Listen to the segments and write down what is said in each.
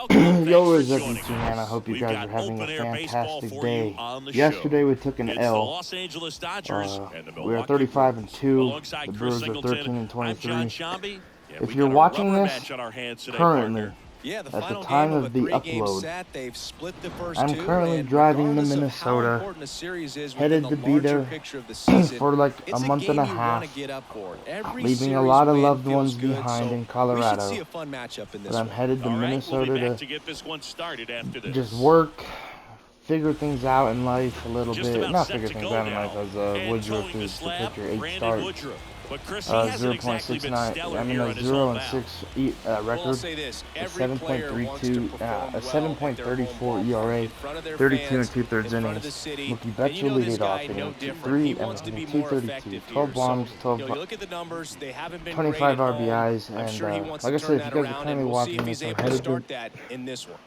Welcome. Yo, Thanks for what's up, joining YouTube man? I us. hope you We've guys got are having a open air baseball fantastic for you day. on the Yesterday show. we took an It's the L. Los Angeles Dodgers and the We are Milwaukee 35 and Brewers. 2. Alongside The Chris Brewers are Singleton, 13 and I'm John 23. Shambi. Yeah, If we've you're got a watching rubber this match on our hands today, currently, partner. Yeah, the at the final time game of a of the three-game upload, set, they've split the first I'm two, currently and driving to regardless of how Minnesota, important a series is within headed the to be larger there picture of the season, for like a it's a month and game a you want to half, get up for. Every leaving a series lot of win loved feels ones good, behind so in we should see Colorado. a fun matchup in But this I'm one. headed to All right, we'll be Minnesota back to get this one started after to this. just work, figure things out in life a little Just bit. about Not set figure to things go out in now. life, as And Woodruff towing the is the slab, pitcher, 8 Brandon starts. Woodruff. But Chris, he hasn't exactly been 0.69. stellar I mean, here a on his 0 home and mound. 6 Well, I'll record, say this, a every player wants to 7.32, perform a well at their home 7.34 ballpark, ERA, in front of their 32 and fans, 2/3 in front of innings. the city. Mookie And Betts you will know lead this it off guy in no different. 3, He wants to be more 232, effective 12 here. bombs, So, 12, you look at the numbers, they haven't been great 25 at home. RBIs, I'm and sure he wants like to I turn said, if that you guys are around, currently and we'll see watching if he's this, able to start that in this one.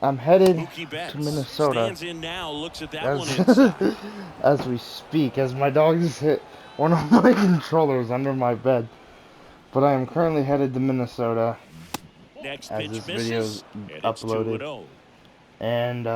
I'm headed Mookie Betts to Minnesota stands in now, looks at that one inside. as we speak, as my dog just hit one of my controllers under my bed. But I am currently headed to Minnesota Next as pitch this video is misses, and it's uploaded. 2-0. And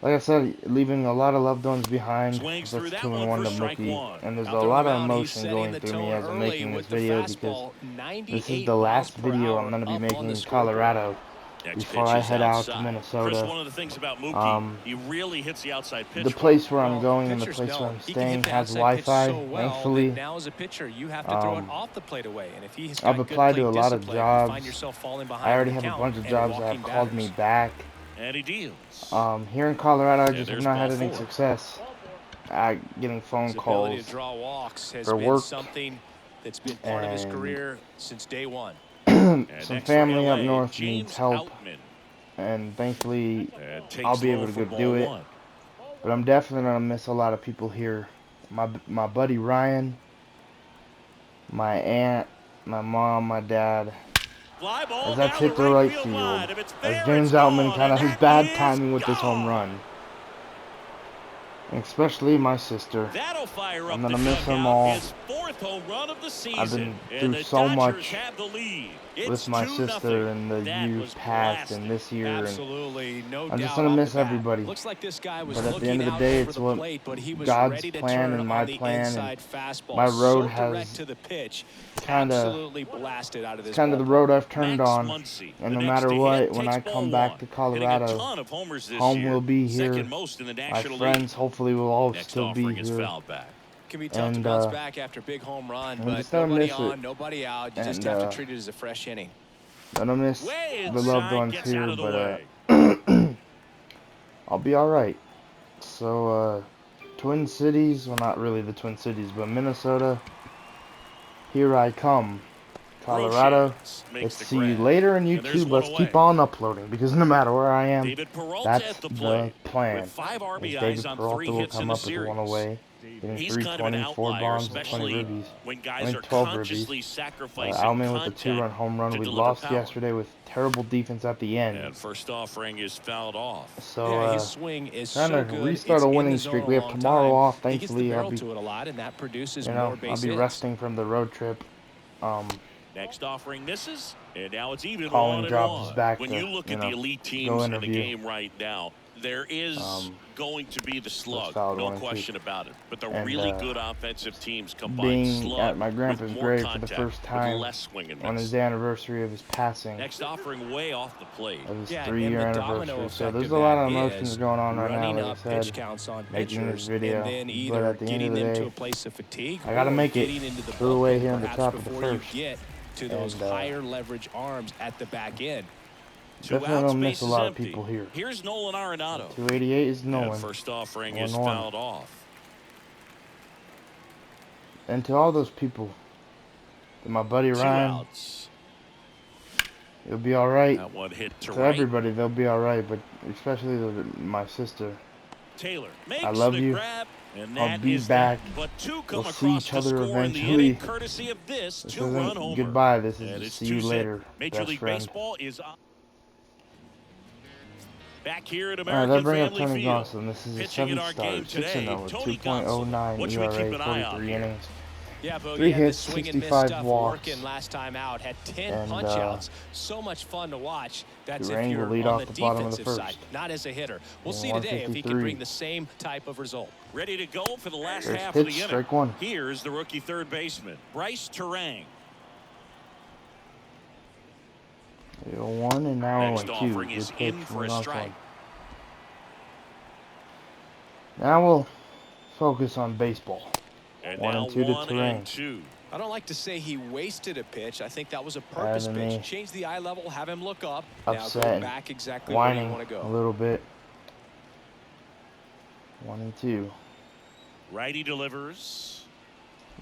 like I said, leaving a lot of loved ones behind. Swings That's through that 2 and one 1 for to strike Mookie. one. And there's a Out there on lot the of mound, he's emotion setting going the through me tone as I'm early making this with the video because fastball, this is 98 the last miles per video hour I'm going to be up on making the in scoreboard. Colorado Next before pitch I is head out to outside. Minnesota. Chris, one of the things about Mookie, he really hits the outside pitch. The place where I'm Well, going and the pitchers place where know I'm he can hit staying the has outside pitch Wi-Fi, so well that thankfully. now as a pitcher, you have to throw it off the plate away. And if he's I've got good applied to plate a lot of discipline, you find jobs. yourself falling I behind already on the have a count bunch of and jobs that walking have called me batters. back. And he deals. Here in Colorado, I And just have there's not had ball any four. success at getting phone His ability calls to draw walks has for been work something that's been part of his and career since day one. And some next for family up LA, north James needs help, Outman. and thankfully And takes I'll be low able to for go do ball it. one. But I'm definitely gonna miss a lot of people here. My buddy Ryan, my aunt, my mom, my dad. Fly ball As that's down hit the the right field field, line. If it's as fair, James it's Outman gone, kind of and has that bad is timing with this home gone. run. And especially my sister. That'll fire I'm up the gonna miss them dugout. all. His fourth home run of the season. I've been and through the so Dodgers much have the lead. It's with my 2-0. sister in the That years was past blasted. and this year, and Absolutely, no I'm doubt just gonna off miss the bat. everybody. Looks like this guy was But at the looking end of the out day, over it's the what plate, but he was God's ready to plan turn and my on the plan, inside fastball. my road so direct has to the pitch, kinda- absolutely blasted out of this it's kind of the ballpark. road I've turned Max on. Muncy, And the no next matter to what, hit, when takes I ball come back one. to Hitting a Colorado, ton of homers this home year. will be here. Second most in the My National friends League. hopefully will all Next still be offering is here. fouled back. Can be tough to And bounce back after a big home run, I'm but just gonna nobody miss on, it. nobody out. You just And, have to treat it as a fresh inning. gonna miss Way the loved inside, ones gets out here, of the but way. I'll be alright. So, Twin Cities, well, not really the Twin Cities, but Minnesota, here I come. Colorado, Roches let's makes the see you grab. later on And there's YouTube. one Let's away. keep on uploading, because no matter where I am, David Peralta that's at the the plate. plan. With 5 Is RBIs David on Peralta 3 will hits in come the up with one series. away, getting He's kind of an 320, 4 outlier, bombs, and 20 especially ribbies. when I guys mean, are 12 consciously ribbies. sacrificing Outman with the contact 2-run home run. to We deliver lost power. yesterday with terrible defense at the end. And first offering is fouled off. So, Yeah, his swing is trying so to good. restart It's a in winning the zone streak. a We have long tomorrow time. off. He gets the Thankfully, I'll barrel be, to it a lot, and that produces you more know, base I'll be hits. resting from the road trip. Next offering misses, and now it's even Calling 1-1. jobs is back When to, you look you at know, the elite go teams in the interview. game right now, there is going to be the slug, fouled no 1 and 2. question about it. But the And, really good offensive teams combine being slug at my with grandpa's more grave for contact, the first with time less swing and on miss. his anniversary of his passing, Next offering way off the plate. of his Yeah, 3-year and the domino anniversary. So effect there's of a lot that of emotions is going on right now, running like up I pitch said, counts on making this pitchers, video. and then But either at the end getting of the them to day, a place of fatigue I gotta or make it getting into the through away bullpen here in the perhaps top of the before you first. get to those And, higher leverage arms at the back end. Definitely outs, gonna miss a bases lot of empty. people here. Here's Nolan Arenado. 288 is And Nolan. first offering 1-1. is fouled off. And to all those people, to my buddy 2 Ryan, outs. it'll be alright. That one hit to To right. everybody, they'll be alright, but especially my sister. Taylor makes I love the you. grab, and I'll that be is back. that. But 2 come We'll see across each to other score in the eventually. inning, courtesy of this This 2-run isn't homer. goodbye. This is And just it's see you 2-0. later, Major best League friend. Baseball is on. Back here at Alright, American that brings up Family Tony Field. Gonsolin. This is a Pitching in 7 our star, game 6-0, today, Tony 2.09 Gonsolin. What should we keep ERA, an eye on 43 here? innings. Yeah, Bogey 3 had the hits, swing and miss 65 stuff walks. working last time out. Had 10 And, punch-outs. So much fun to watch. That's if Durang will you're lead on off the the bottom of the defensive side, first. not as a hitter. We'll And see today if he can 153. bring the same type of result. Ready to go for the last First half of the pitch, inning. strike one. Here's the rookie third baseman, Bryce Turang. 0-1 and now Next 0-2. offering Good is pitch in from for a the strike. one. Now we'll focus on baseball. And 1 now and 2 to 1 Turang. and 2. I don't like to say he wasted a pitch. I think that was a purpose Enemy. pitch. Change the eye level, have him look up. Now Upset go and back exactly where you whining want to a go. little bit. 1 and 2. Righty delivers.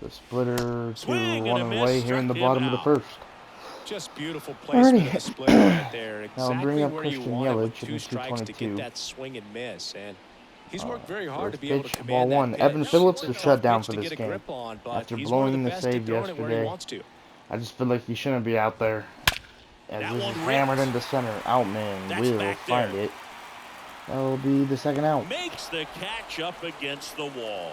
The splitter to Swing and 1 a miss, away here in the struck him bottom of the out. first. Just beautiful placement of the splitter right there. Now Exactly bring up where you Christian want it with Yelich 2 in strikes to get 222. that swing and miss. And he's worked very hard to First be able to pitch, command ball one. that pitch. Evan Phillips It's a was tough shut down pitch for to this get a game. grip on, but After he's one of blowing the the best at save throwing it where he yesterday, wants to. I just feel like he shouldn't be out there. As That this is one hammered ripped. into center. Outman That's will back find there. it. That will be the second out. Makes the catch up against the wall.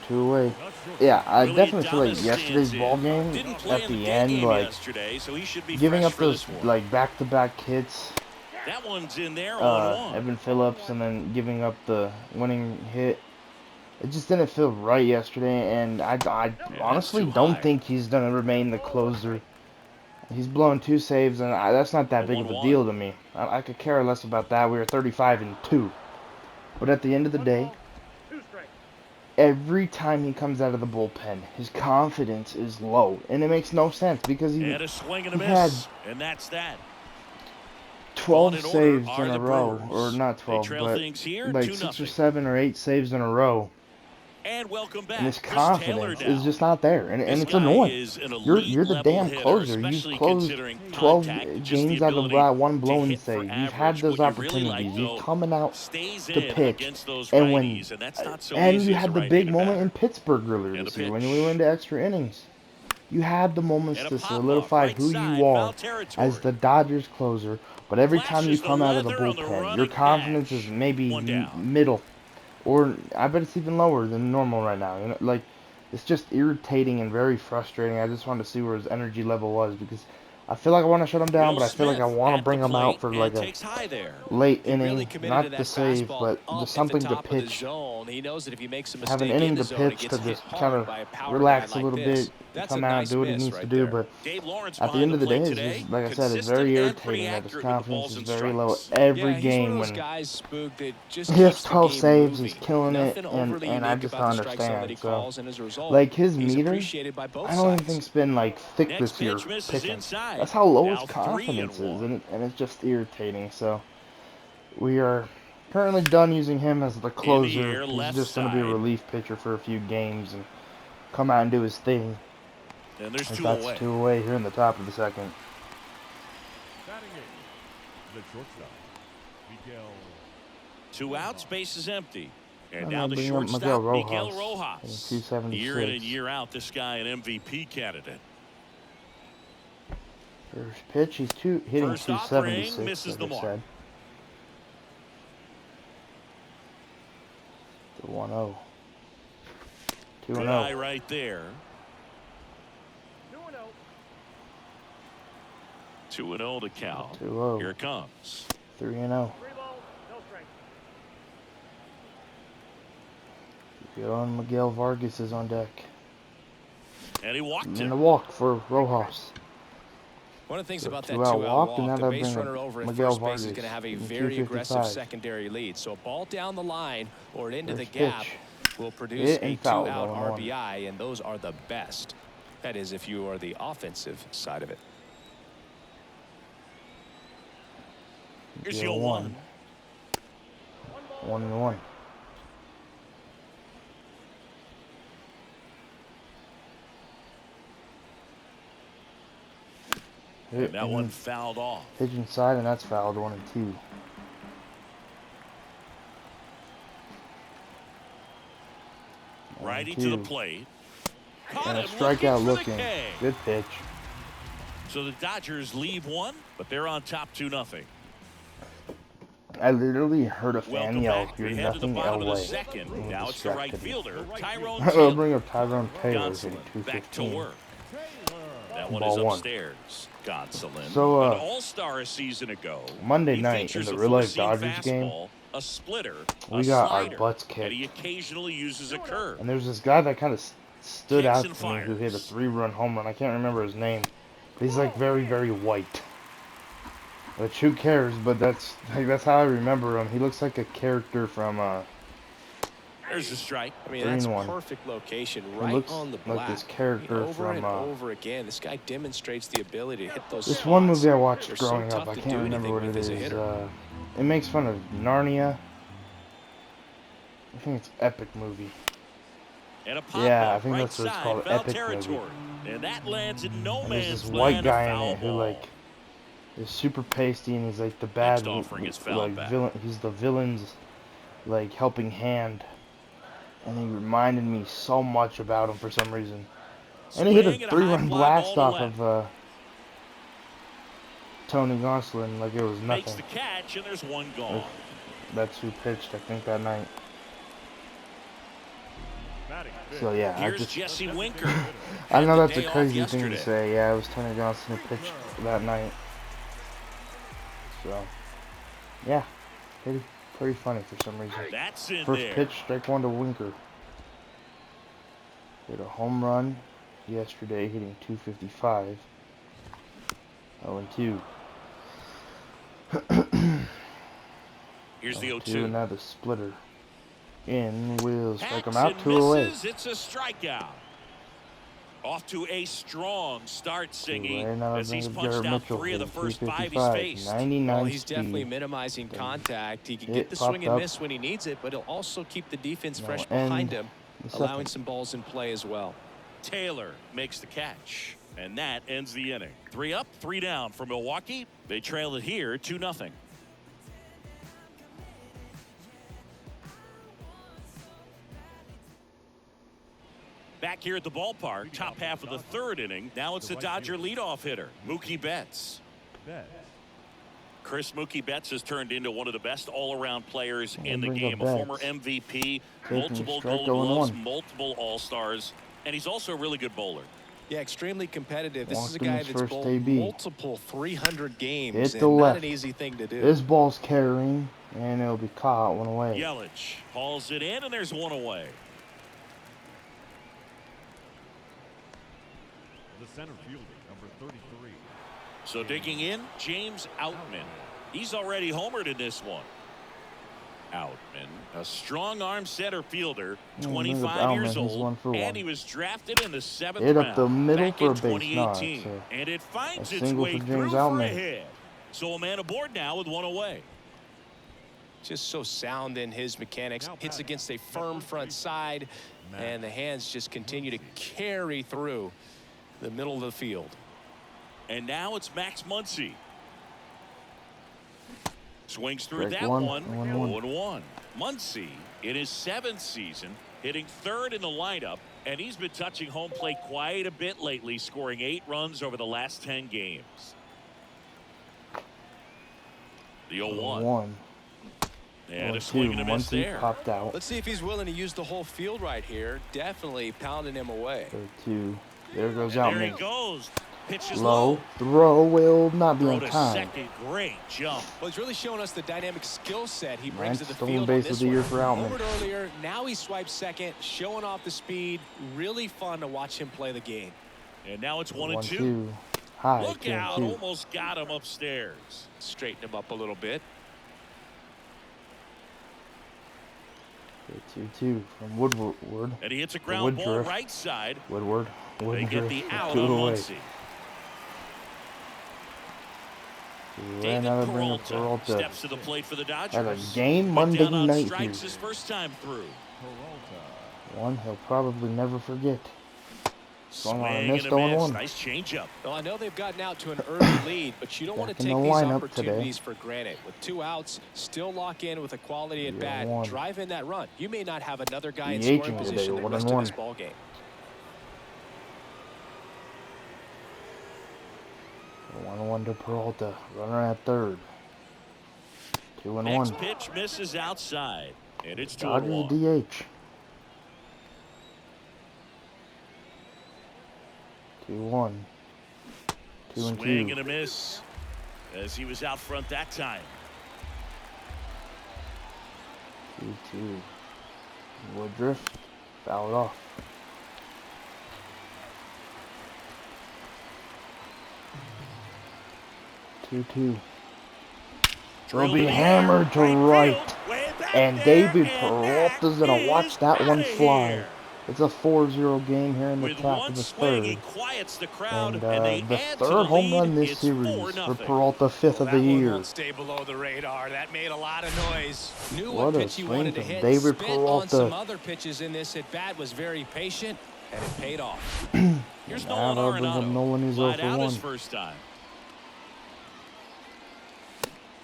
2 away. Yeah, I Willie definitely feel like Adames yesterday's stands ball in. game Didn't play at in the day end, game like yesterday, so he should be giving fresh up for those this one. like back-to-back hits. That one's in there, 0-1. Evan Phillips, and then giving up the winning hit. It just didn't feel right yesterday, and I honestly too don't high. think he's gonna remain the closer. He's blown 2 saves, and that's not that big of a 1-1. deal to me. I could care less about that. We were 35 and 2, but at the end of the day, every time he comes out of the bullpen, his confidence is low, and it makes no sense because he And a swing and a he had miss, and that's that. 12 in order saves are in the a row, Brewers. or not They 12, trail but things here, like 2-0. 6 or 7 or 8 saves in a row. And welcome back. And his Chris Taylor confidence down. is just not there, and This it's guy annoying. is an You're elite the level damn hitter, closer. You've especially closed considering 12 contact, just the games out of ability that one to blown hit for save. You've had average. those What you really opportunities. like, You've though, coming out stays to in pitch, against those and when righties, and that's not so and easy you as had a the big right-handed moment batter. in Pittsburgh earlier And this a year when pitch. we went to extra innings. You had the moments And a to pop-up, solidify right who side, you foul are territory. as the Dodgers closer, but every time you Flashes the come out of the leather on the bullpen, run your and confidence catch. is maybe One down. middle, or I bet it's even lower than normal right now. You know, like it's just irritating and very frustrating. I just wanted to see where his energy level was because I feel like I want to shut him down, Will but I feel like I Smith want to at bring the him out plate for and like a takes high there. late He really inning, committed not to the that save, fastball but up just at something the to top of the pitch. zone. He knows that if he makes a Have an mistake in inning the to zone, it pitch gets to hit just kind hard of by a power relax guy a like little this. bit, That's come a out, nice do what he miss needs to right do. there. But Dave Lawrence at the behind end of the day, plate it's today. just, like I said, it's Consistent very and pretty irritating that his accurate with the confidence balls is and very low strikes. every Yeah, he's one game of those when guys, Spook, that just he has keeps the 12 game saves, moving. he's killing it, Nothing overly and I unique just about don't the strike zone that he understand. So, calls, and as a result, like his he's meter, appreciated by both I don't even sides. think it's been like thick Next this year pitch misses pitching. inside. That's how low Now his confidence 3-1. is, and it's just irritating. So we are currently done using him as the In the closer. air, He's left just going to be a side. relief pitcher for a few games and come out and do his thing. And there's As 2 that's away. 2 away here in the top of the second. The shortstop, Miguel. 2 outs, base is empty. And And now I'll the bring up shortstop, Miguel Miguel Rojas, Rojas. 276. Year in and year out, this guy an MVP candidate. First pitch, he's hitting First offering, 276, misses the like I mark. said. The 1-0. Good 2-0. eye right there. 2-0 to count. 2-0. Here it comes. 3-0. Young Miguel Vargas is on deck. And he walked And him. a walk for Rojas. One of the things So about that 2-out two-out walk, and walk, now the they base bring runner up over at Miguel first base is Vargas going to have a in very aggressive 255. secondary lead. So a ball down the line or into the First gap pitch. will produce Hit a and foul, two-out 1-1. RBI, and those are the best. That is, if you are the offensive side of it. Here's your 1. 1-1. And that one fouled off. Pitch inside, and that's fouled. 1-2. Righty to the plate. Caught And a him strikeout for the looking. K. Good pitch. So the Dodgers leave 1, but they're on top 2-0. I literally heard a fan Welcome yell, back. "Hear We head to the nothing, bottom of the LA." second. And Now it's the right distracted me. fielder, Tyrone I'll Taylor. bring up Tyrone Taylor hitting Gonsolin back to 215. work. That one Ball is one. upstairs. Gonsolin, So, an all-star a season ago. Monday He night in features the a real life four-seam Dodgers game, fastball, a splitter, we a got our slider, butts and he kicked. occasionally uses a curve. And there's this guy that kind of stood Kicks out and to me who hit a fires. 3-run home run. I can't remember his name. But he's like very, very white. Which who cares? But that's how I remember him. He looks like a character from There's a strike. I mean, 3 that's and 1. perfect location, He right looks on the like black. this I mean, character over and from over again, this guy demonstrates the ability to hit those this spots. one movie I watched They're so growing up. tough I to can't do remember anything what with it as a is. hitter. It makes fun of Narnia. I think it's Epic Movie. And a pop Yeah, I up think right that's what it's side, called, foul Epic territory. And that lands in no And there's this man's white land, a guy in foul it who ball. like is super pasty and he's like the bad Next offering is foul like back. villain. He's the villain's like helping hand. And he reminded me so much about him for some reason. And he hit Swing a and a high 3-run fly blast ball off to of left. Tony Gonsolin like it was Makes nothing. the catch, and there's one gone. That's who pitched, I think, that night. Batting fifth. So yeah, Here's Jesse Winker. I know Had the that's a day off crazy thing to yesterday. say. Yeah, it was Tony Gonsolin who pitched that night. So yeah, pretty funny for some reason. That's in First there. pitch, strike one to Winker. Hit a home run yesterday, hitting 255. 0-2. Here's the 2 0-2. and now the splitter. In will strike him Hacks out, and 2 away. misses. It's a strikeout. Off to a strong start, Singy, Right now, as he's punched out 3 of the first 5 he's faced. 99 Well, he's speed. definitely minimizing contact. He can It get the swing popped and up. miss when he needs it, but he'll also keep the defense No, fresh and behind him, the allowing second. some balls in play as well. Taylor makes the catch, and that ends the inning. 3 up, 3 down for Milwaukee. They trail it here 2-0. Back here at the ballpark, top half of the 3rd inning. Now it's the Dodger leadoff hitter, Mookie Betts. Betts. Chris Mookie Betts has turned into one of the best all-around players in the bring game. up A former Betts. MVP, Taking multiple strike, Gold Gloves, 0-1. multiple All-Stars, and he's also a really good bowler. Yeah, extremely competitive. This is a Walked in guy his that's first bowled AB. multiple 300 games, Hit and the not left. an easy thing to do. This ball's carrying, and it'll be caught 1 away. Yelich hauls it in, and there's 1 away. The center fielder, number 33. So digging in, James Outman. He's already homered in this one. Outman, a strong-arm center fielder, look at 25 years Outman, he's old, 1 for 1. and he was drafted in the 7th Hit up round the middle back for in a base knock, 2018, so and it finds a its single way for through James for a Outman. hit. So a man aboard now with 1 away. Just so sound in his mechanics. Hits against a firm front side, and the hands just continue to carry through the middle of the field. And now it's Max Muncy. Swings through Strike that one, one. 1-1. 0-1. Muncy in his 7th season, hitting 3rd in the lineup, and he's been touching home plate quite a bit lately, scoring 8 runs over the last 10 games. The 0-1. 1. And a swing and a miss Muncy there. popped out. Let's see if he's willing to use the whole field right here. Definitely pounding him away. 2. There goes And there he Outman. goes. Pitches Low. Throw will not be Throw on to time. second. Great jump. Well, he's really showing us the dynamic skill set he brings to the Stolen field on base this of the one. year for Outman. Homered earlier, now he swipes second, showing off the speed. Really fun to watch him play the game. And now it's 1 and 2. 1-2. High. Look out. 2-2. Almost got him upstairs. Straighten him up a little bit. 2-2 from Woodward. And he hits a ground ball Woodruff. right side. Woodward. They get Woodruff. the out 2 on away. Muncy. Ran David out of Peralta Peralta. steps to the plate for the Dodgers. At a game Went Monday down on night strikes here. his first time through. Peralta. One he'll probably never forget. Swung on a Swing missed and a miss. 0-1. Nice changeup. Well, I know they've gotten out to an early lead, but you don't want to Back in take the these lineup opportunities for granted. With 2 outs, still lock in with a quality at bat, 0-1. drive in that run. You may not have another guy in DH-ing scoring today, position the 1 rest and of 1. this ball game. 1-1 to Peralta. Runner at 3rd. 2-1. Next pitch misses outside, and it's 2-1. Dodgers DH. 2-1. 2-2. Swing and a miss as he was out front that time. 2-2. Woodruff fouled off. 2-2. Will be hammered to right. And David Peralta's going to watch that one fly. It's a 4-0 game here in the top of the third. And the third home run this series for Peralta, fifth of the year. Won't stay below the radar. That made a lot of noise. Knew What what a pitch he swing wanted to from hit. David Spit on Peralta. some other pitches in this at bat. Was very patient, and it paid off. Here's Now Nolan that brings up Arenado. Nolan, he's 0 Flied for out 1. his first time.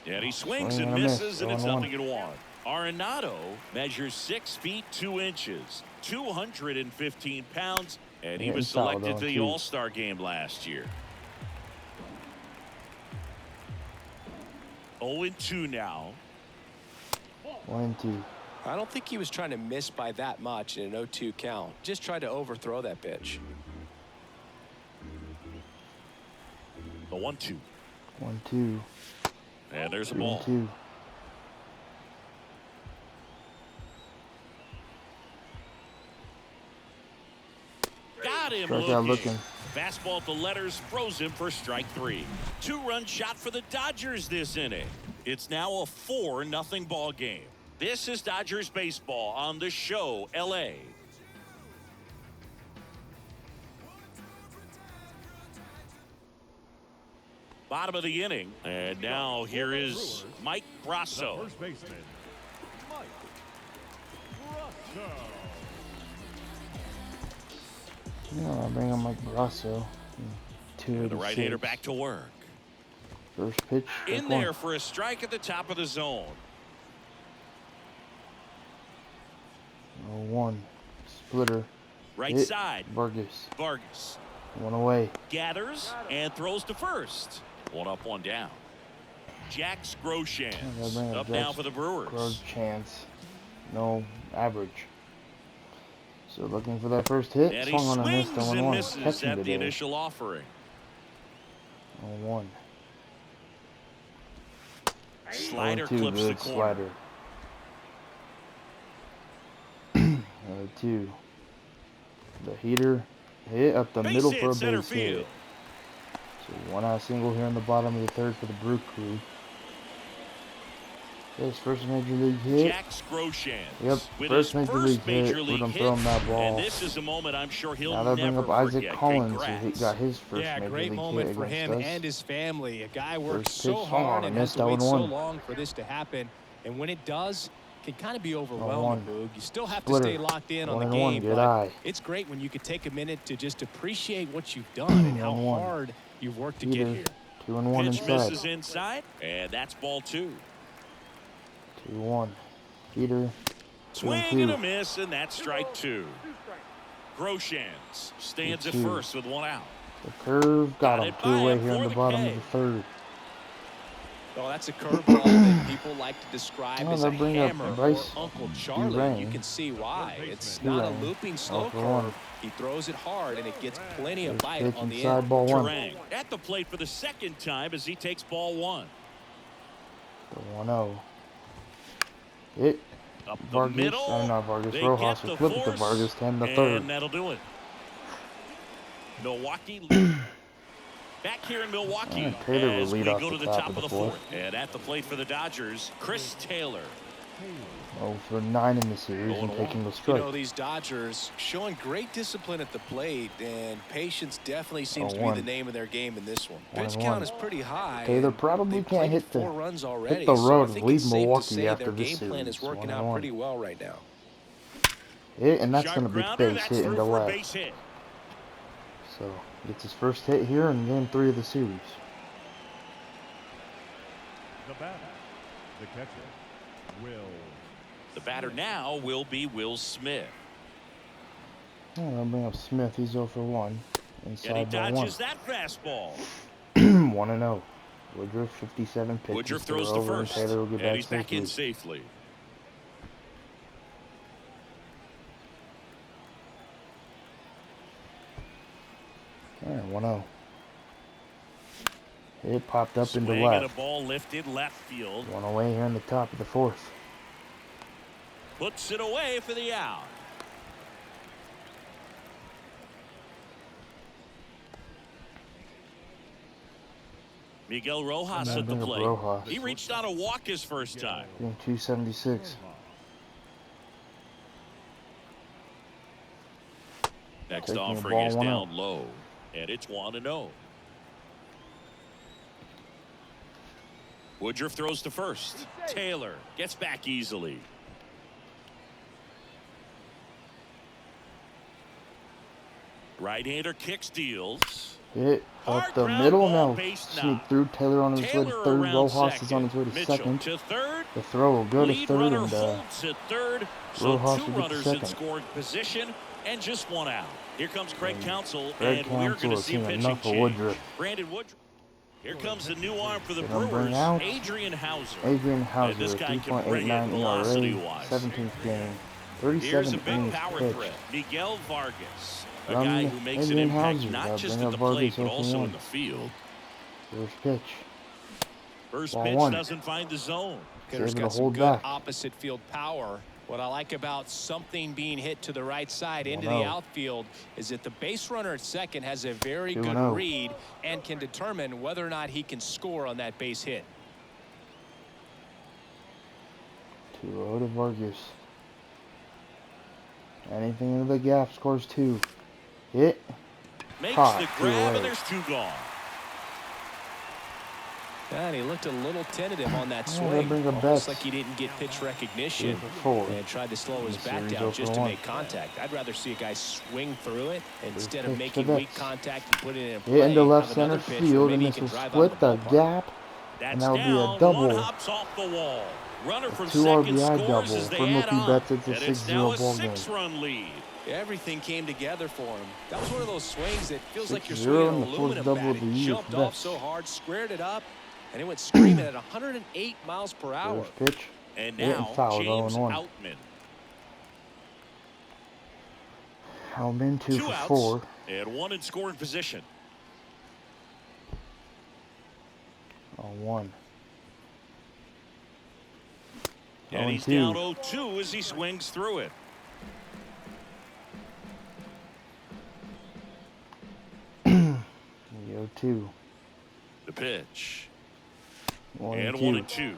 And he swings Swing and and a miss, misses, and it's 0-1. 0-1. Arenado measures 6 feet 2 inches, 215 pounds, and he Hitting was foul, selected though, to the too. All-Star game last year. 0-2 now. 1-2. I don't think he was trying to miss by that much in an 0-2 count. Just tried to overthrow that pitch. The 1-2. 1-2. And there's a ball. 2-2. Got him Struck out looking. looking. Fastball at the letters froze him for strike 3. 2-run shot for the Dodgers this inning. It's now a 4-0 ball game. This is Dodgers baseball on the show, LA. Bottom of the inning, and now here is Mike Brasso. First baseman, Mike Brasso. Yeah, I'll bring on Mike Brasso. The right-hander back to work. First pitch. In there for a strike at the top of the zone. 0-1. Splitter. Right Hit. side. Vargas. Vargas 1 away. gathers and throws to first. 1 up, 1 down. Jack Groshans up now for the Brewers. Grow's chance. No average. So looking for that first hit. And he Swung on a miss. swings and 1-1. misses Catching at the today. initial offering. 0-1. Slider 0-2. clips the Good corner. Slider. 0-2. The heater hit up the Base middle hit, for a center base field. hit. So 1-out single here in the bottom of the third for the Brew Crew. His first major league hit. Jack Groshans. Yep, with first his major league hit. Let him throw him that ball. And this is a moment I'm sure he'll Now they'll bring never up Isaac forget. Collins, who Congrats. got his first Yeah, major great league moment hit for him against us. and his family. A guy worked First so pitch swung hard on, and has missed to wait that so 1-1. long for this to happen. And when it does, it can kind of be overwhelming, 1-1. Boog. You still have Splitter. to stay locked in on the 1-1, game, good but eye. it's great when you could take a minute to just appreciate what you've done and how 1-1. hard you've worked to Heater. get here. 2-1 Pitch inside. misses inside, and that's ball 2. 2-1. Heater. Swing and a 2-2. miss, and that's strike 2. Groshans stands at 2-2. first with 1 out. The curve got him it 2 by away him here in for the the bottom K. of the third. Well, that's a curveball that people like to describe Oh, as a they'll bring up hammer or Bryce Uncle Charlie. Durang. You can see why. It's Durang. not a looping slow 0-1. curve. He throws it hard, and it gets plenty of First bite pitch on the inside, end. ball 1. Durang at the plate for the second time as he takes ball 1. The 1-0. Hit. Up the Vargas. middle. Oh, not Vargas. They Rojas get will the flip it to force, Vargas. 10 the third. and that'll do it. Milwaukee back here in Milwaukee Taylor will as we lead off go to the the top top of of the the fourth. fourth. And at the plate for the Dodgers, Chris Taylor. 0 for 9 in the series and 0-1. taking the You strike. know, these Dodgers showing great discipline at the plate, and patience definitely seems to be 0-1. the name of their game in this one. Pitch 1-1. count is pretty high. Taylor and probably they've can't played hit the- 4 runs already, hit the so road I think and leave it's safe Milwaukee to say after their this game plan is series. working 1-1. out pretty well right now. Hit, and that's Sharp going to be grounder, base that's hit through into for a left. base hit. So gets his first hit here in game 3 of the series. The batter, the catcher, Will. The batter now will be Will Smith. Oh, I'll bring up Smith. He's 0 for 1. And he Inside ball 1. dodges that fastball. 1-0. Woodruff, 57 pitches. Woodruff throws to over, first, and Taylor will get and back he's back in safely. safely. All right, 1-0. It popped up into Swing left. and a ball lifted left field. One away here in the top of the fourth. Puts it away for the out. Miguel Rojas at the plate. Rojas. He reached on a walk his first time. Getting 276. Next Taking a offering ball, is 1-0. down low, and it's 1-0. Woodruff throws to first. Taylor gets back easily. Right-hander kicks, deals. Hit up Hard the ground middle ball, now. base Sneak knock. through. Taylor on his way to Taylor third. around Rojas is on his way to Mitchell second. to third. The throw will go to Lead third, runner and holds at third. So Rojas two will get runners to in second. scoring position and just one out. Here comes Craig Counsell, Craig and we're Counsell going to has see seen pitching enough of change. Woodruff. Brandon Woodruff. Here comes the new arm for the Gonna bring Brewers, out Adrian Hauser. Adrian And this Hauser, guy can bring it 3.89 velocity-wise. ERA, 17th game, Here's 37 a big innings power pitched. threat, Miguel Vargas. A From guy who makes an Adrian impact Hauser. not just Bring at up the plate, Vargas but also 0-1. in the field. First pitch. First Ball pitch 1. doesn't find the zone. Hitter's able got to some hold good back. opposite field power. What I like about something being hit to the right side into 1-0. the outfield is that the base runner at second has a very good 2-0. read and can determine whether or not he can score on that base hit. 2-0 to Vargas. Anything into the gap, scores 2. Hit. Makes Caught, the 2 grab, away. and there's 2 gone. And he looked a little tentative on that Oh, swing. bring a Almost bet. like he didn't get pitch recognition 4. and tried to slow his The bat series down just to 0-1. make contact. I'd rather see a guy swing through it instead of pitch making to weak Betts. contact and putting it in play. Hit into left Have another center pitch where field, maybe and he this can will drive out split the ballpark. gap. That's that would be a down. double. One hops off the wall. Runner from 2 second RBI scores double as they for add Mookie on. Betts. It's a And it's 6-0 now a ball game. 6-run lead. Everything came together for him. That was one of those swings that feels like you're 6-0 swinging in an the fourth aluminum double bat. of the It year jumped for off Betts. so hard, squared it up, and it went screaming at 108 miles per hour. First pitch. And Hit and now foul, James 0-1. Outman. Hellman 2 2 for outs 4. and 1 in scoring position. 1. And he's 0-2. down 0-2 as he swings through it. Yo 2. The pitch. 1 And 2. 1-2.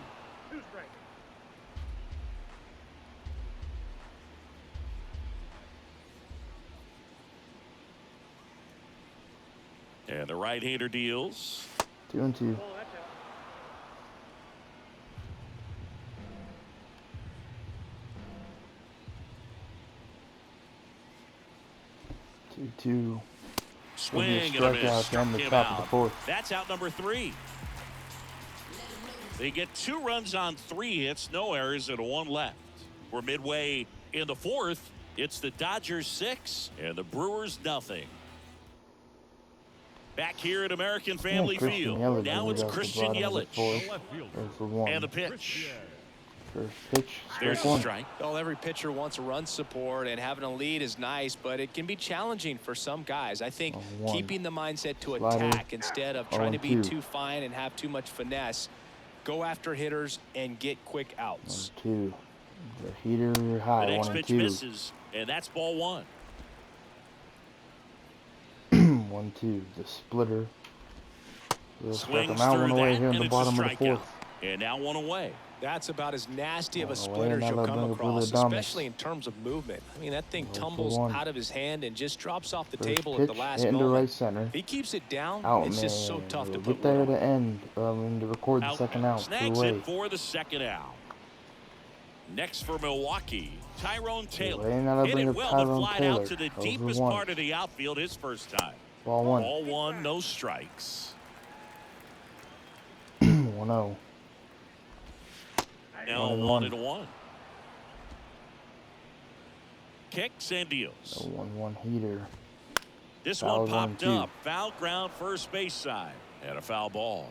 And the right-hander deals. 2-2. Two. Swing and a strikeout miss. down Struck the him top of out. the fourth. That's out number 3. They get 2 runs on 3 hits, no errors, and 1 left. We're midway in the fourth. It's the Dodgers 6 and the Brewers nothing. Back here at American Family Christian Field. Yelich Now will it's be out the Christian bottom of the Yelich. fourth. Left fielder. There for 1. And the pitch. First pitch. There's Strike a 1. strike. Well, every pitcher wants a run support, and having a lead is nice, but it can be challenging for some guys. I think 1. keeping the mindset to Slider. attack instead of trying to be 0-2. too fine and have too much finesse. Go after hitters and get quick outs. 1-2. The heater high. The next 1 and pitch 2. misses, and that's ball 1. 1-2. The splitter. We'll strike Swings him out, through 1 away that, here in and the it's a bottom of the strikeout. fourth. And now 1 away. That's about as nasty of a 1 away, splitter as now you'll they'll come bring up across, Willie Adames. especially in terms of movement. I mean, that thing 0 for tumbles 1. out of his hand and just drops off the First table pitch, at the last hit into moment. right center. If he keeps it down, Out, it's just so man. tough to We'll put get there one to on. end. To record the second out. 2 Snags away. it for the second out. Next for Milwaukee, Tyrone Taylor. Away, now they'll Hit bring it up well Tyrone to fly Taylor. out to the 0 for deepest 1. part of the outfield his first time. Ball 1. Ball 1, no strikes. 1-0. Now 1-1. 1-1. Kicks and deals. 1-1 heater. This Foul one popped 1-2. up. Foul ground first base side. And a foul ball.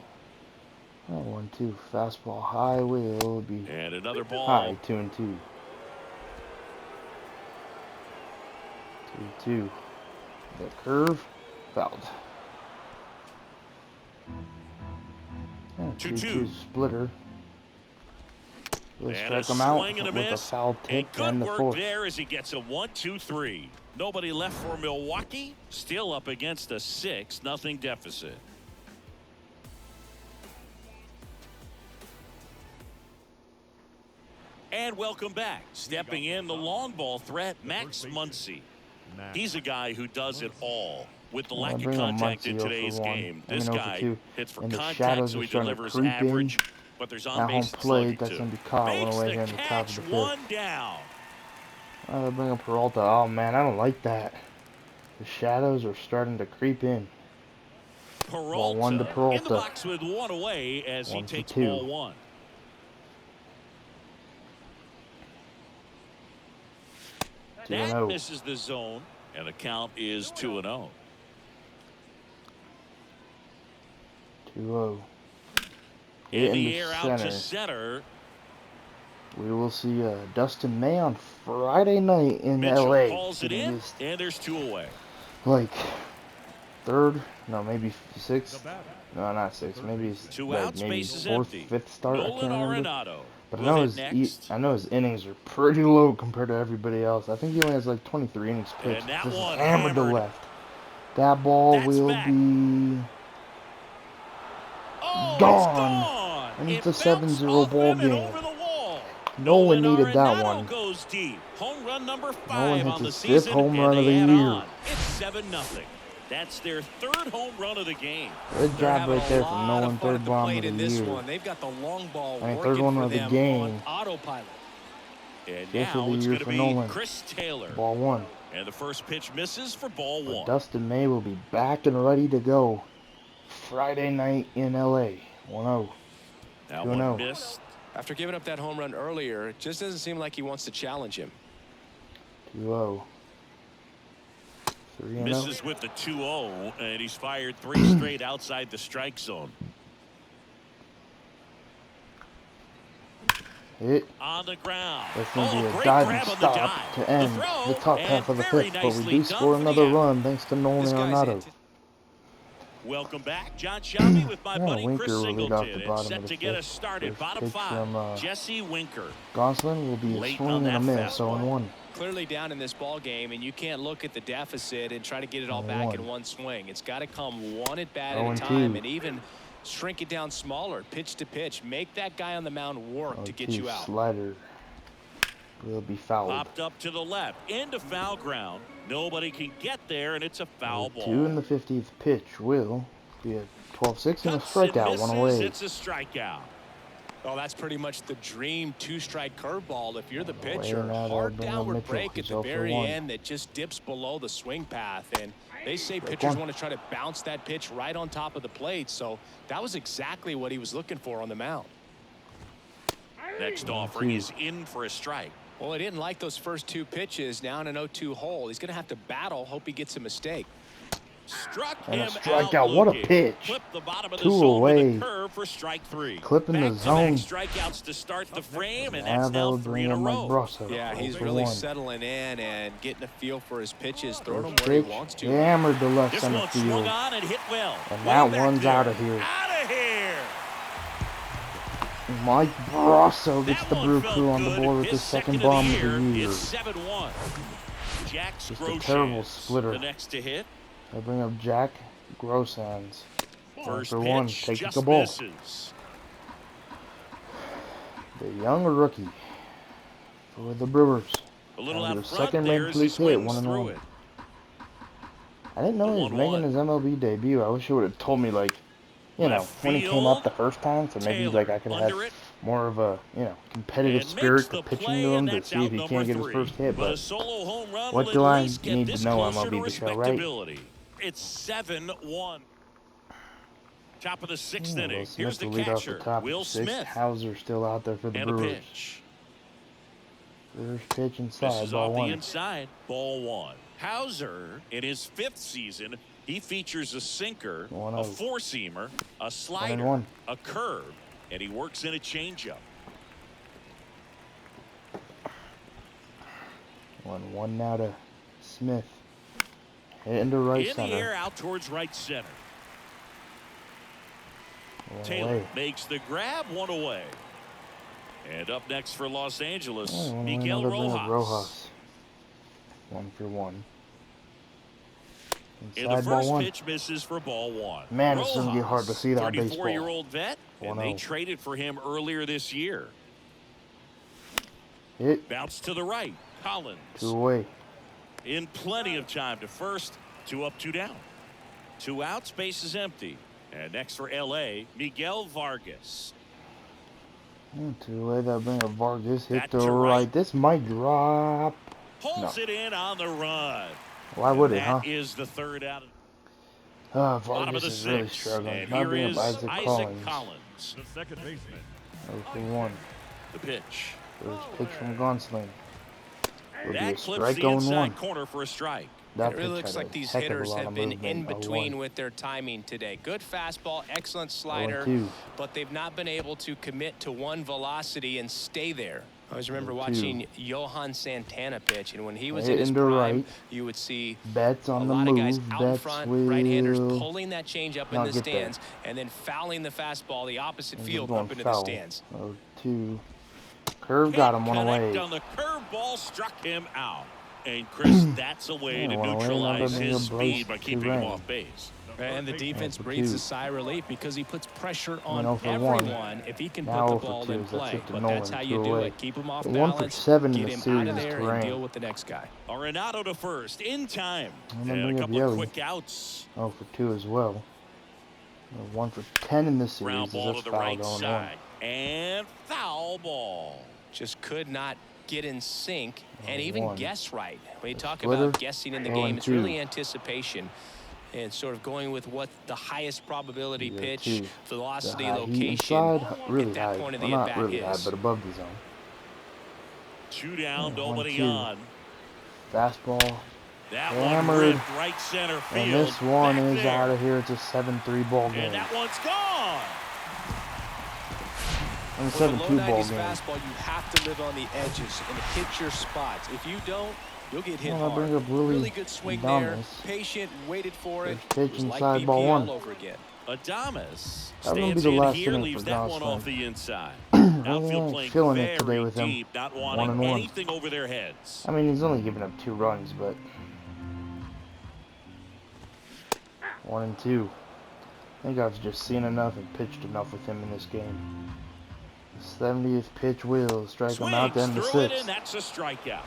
Oh, 1-2. Fastball high will be And another ball. high. 2-2. 2-2. The curve fouled. 2-2 splitter. We'll strike him out with a foul tip and the good work fourth. there as he gets a 1-2-3. Nobody left for Milwaukee. Still up against a 6-0 deficit. And welcome back. Stepping in the long ball threat, Max Muncy. He's a guy who does it all. With the lack of contact in today's game, this guy hits for contact, so he delivers average. But there's on base plate that's going to be caught one away here in the top of the fifth. Down. They bring up Peralta. Oh man, I don't like that. The shadows are starting to creep in. Ball 1 to Peralta. In the box with one away as he takes ball 1. That misses the zone, and the count is 2-0. 2-0. In the air out to center. We will see Dustin May on Friday night in LA. Calls it in, and there's 2 away. Like third, no, maybe sixth. No, not sixth. Maybe like maybe fourth, fifth start. I can't remember. But I know his innings are pretty low compared to everybody else. I think he only has like 23 innings pitched. This is hammered to left. That ball will be gone. And it's a 7-0 ball game. Nolan needed that one. Goes deep. Home run number 5 Nolan on the hits his 5th home run of the year. It's 7-0. That's their 3rd home run of the game. Good job right there from Nolan, 3rd bomb of the year. They've got the long ball 3rd one of the game. Autopilot. And 5th now of the it's year going to for be Nolan. Chris Taylor. Ball 1. And the first pitch misses for ball 1. But Dustin May will be back and ready to go Friday night in LA. 1-0. That one missed. After giving up that home run earlier, it just doesn't seem like he wants to challenge him. 2-0. 3-0. Misses with the 2-0, and he's fired 3 straight outside the strike zone. Hit. On the ground. That's going to be a diving stop to end the top half of the 5th, but we do score another run thanks to Nolan Arenado. Welcome back. John Shelby with my buddy Winker Chris will lead off Singleton. the bottom Set of the to get fifth. us started. First Bottom 5. from, Jesse Winker. Gosselin will be a swing and a miss, 0-1. Clearly down in this ball game, and you can't look at the deficit and try to get it all back in one swing. It's got to come one at bat at a time, and even shrink it down smaller, pitch to pitch. Make that guy on the mound work to get you out. Slider will be fouled. Popped up to the left into foul ground. Nobody can get there, and it's a foul ball. 2 in the 50th pitch will be a 12-6 and a strikeout, 1 away. It's a strikeout. Oh, that's pretty much the dream 2-strike curveball. If you're the pitcher, Now hard downward break at the very end that just dips below the swing path. And they say pitchers want to try to bounce that pitch right on top of the plate. So that was exactly what he was looking for on the mound. Next offering is in for a strike. Well, he didn't like those first 2 pitches. Now in an 0-2 hole, he's going to have to battle. Hope he gets a mistake. Struck and him a strikeout. What a pitch. The bottom of 2 the zone away. with a curve for strike 3. Clipping the zone. Strikeouts to start the frame, and that's now 3 in a row. Brasso. Yeah, he's really settling in and getting a feel for his pitches, throwing them where he wants to. Hammered the left center field. Swung on and hit well. And that one's out of here. Out of here. Mike Brasso gets the Brew Crew on the board with his 2nd bomb of the year. It's 7-1. Jack's Just a terrible splitter. The next to hit. I bring up Jack Grosshands. First for pitch, 1, take just the ball. Misses. The young rookie for the Brewers. A little out front 2nd there major league hit, 1-1. I didn't know he was making his MLB debut. I wish he would have told me, like, you know, when he came up the first time, so maybe like I could have more of a, you know, competitive spirit for pitching to him to see if he can't get his first hit. But what do I need to know MLB to show, right? It's 7-1. Top of the 6th inning. Smith Here's the lead off the catcher, top Will of the 6th. Smith. Hauser still out there for the And a Brewers. pitch. First pitch inside, This is ball off 1. the inside, ball 1. Hauser, in his 5th season, He features a sinker, a 1-0. four-seamer, a slider, 1-1. a curve, and he works in a changeup. 1-1 now to Smith. Hitting to right In center. the air, out towards right center. Taylor Away. makes the grab, one away. And up next for Los Angeles, Oh, Miguel Rojas. 1-1. And the Inside ball first 1. pitch misses for ball 1. Man, it's going to get hard to see that 34-year-old vet, and they 1-0. traded for him earlier this year. Hit. Bounce to the right. Collins. 2 away. In plenty of time to first. 2 up, 2 down. 2 outs, base is empty. And next for L.A., Miguel Vargas. 2 away. That bring a Vargas. Hit Back to to right. right. This might drop. Pulls No. it in on the run. Why would it, huh? That is the third out. Vargas Bottom of the is really 6th. struggling. And Not here bring is up Isaac Collins. Collins. The second baseman. 0-1. The pitch. First pitch from Gonsling. Will be a That clips strike the on inside 1. corner for a strike. That It really pitch looks had like a these heck of a hitters lot have of been movement. in between 0-1. with their timing today. Good fastball, excellent slider, 0-2. but they've not been able to commit to one velocity and stay there. I always remember 0-2. watching Johan Santana pitch, and when he was Hit in his into prime, right. you would see Betts a on the lot of guys move. out in Betts front, will right-handers pulling that change up in not the get there. stands, and then fouling the fastball the opposite He's field going up into foul. the stands. 0-2. Curve got him 1 Connect away. on the curveball, struck him out. And Chris, that's a way Yeah, to 1 away. neutralize Another his Bryce speed by to keeping him Rain. off base. And the defense for breathes 2. a sigh of relief because he puts pressure on 0 for 1. everyone if he can Now put the 0 for ball 2 in as that's play. hit to But Nolan, that's how 2 you do away. it. Keep him off 1 for balance, 7 in get the him out series of is there, Terrain. and deal with the next guy. Arenado to first, in time. I'm gonna And bring a up couple of Yelly. quick outs. 0 for 2 as well. 1 for 10 in this Ground series. ball Is to this the foul right going on? side. And foul ball. Just could not get in sync and even 1. guess right. When you talk Splitter. about guessing in the 0 game, it's 2. really anticipation and sort of going with what the highest probability 0 pitch, 2. velocity, The high heat location inside, really at that high. point of Well, the not at-bat really high, is. but above the zone. 2 down, nobody 1-2. on. Fastball. That Hammered. one ripped right center field. And this one Back is there. out of here. It's a 7-3 ball game. And that one's gone. And a For the 7-2 low ball 90s game. fastball, you have to live on the edges and hit your spots. If you don't, you'll get hit Well, I hard. bring up Willie Good swing Adames. there. Patient, waited for it. First pitch It was like inside BP ball 1. all over again. Adames That will be stands the in last here, inning leaves for that one Gosling. off the inside. Really Outfield ain't playing feeling it today very with him. deep, not wanting 1-1. anything over their heads. I mean, he's only given up 2 runs, but 1-2. I think I've just seen enough and pitched enough with him in this game. The 70th pitch will strike him out to end the Swings through it, 6th. and that's a strikeout.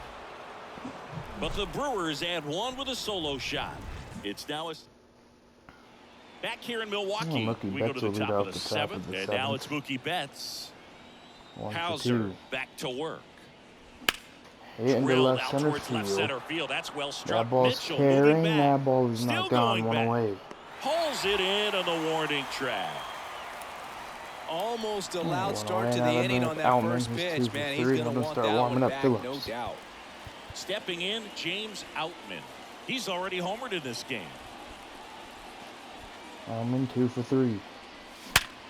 But the Brewers add 1 with a solo shot. It's now a... Back here in Milwaukee, Mookie we go Betts to will the lead top off of the the top of 7th, the and now 7th. it's Mookie Betts. 1 for Hauser 2. back to work. Hit into Drilled left out center towards left field. center field. That's well struck. That ball's Mitchell moving carrying. back. That ball is Still not gone. going 1 back. away. Pulls it in on the warning track. Almost a 1 loud start away. to the Now inning bring on up that Outman. first He's 2 pitch. for Man, 3. he's We're going to gonna want start that warming one up back, Phillips. no doubt. Stepping in, James Outman. He's already homered in this game. I'm 2 for 3.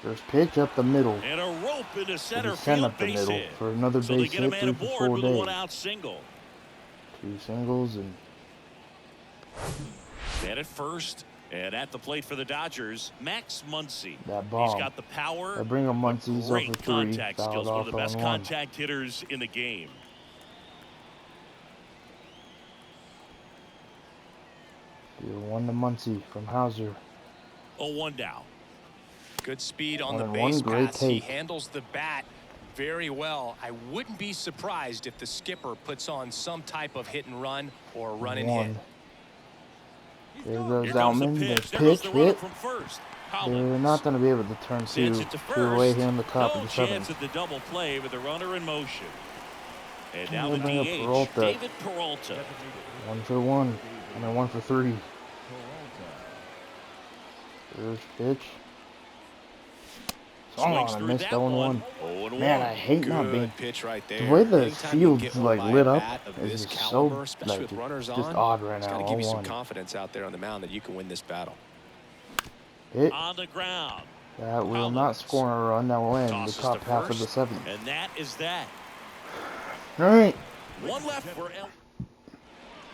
First pitch up the middle. And a rope into center Send field up the base middle hit. for another So they base get a hit. man 3 for aboard 4 with a days. 1-out single. 2 singles and And at first, and at the plate for the Dodgers, Max Muncy. that bomb. He's got the power. I bring him Muncy's over Great 3. contact Fouled skills. One off of the best 0-1. contact hitters in the game. Deal 1 to Muncy from Hauser. 0-1 down. Good speed on the 1-1, base great paths. He take. handles the bat very well. I wouldn't be surprised if the skipper puts on some type of hit and run or a run and hit. 1. There goes Here comes Outman. the The pitch. There goes pitch the runner hit. from first. They're Collins not going to be able to turn sends 2 it to 2 away first. here in the top No of the chance 7th. at the double play with the runner in motion. And now We'll the bring up DH, Peralta. David Peralta. 1 for 1. I mean 1 for 3. First pitch. Swings I through missed that 0-1. one. Man, I hate not Good being. pitch right there. The way the Anytime you can field's get one like by lit a up bat of is this just caliber, so especially like with runners it's just on, odd right it's now. got to give you some 0-1. confidence out there on the mound that you can win this battle. Hit. On the ground. That will Collins not score a run. That will end the tosses top to half of the first, 7th. and that is that. All right. One left for Now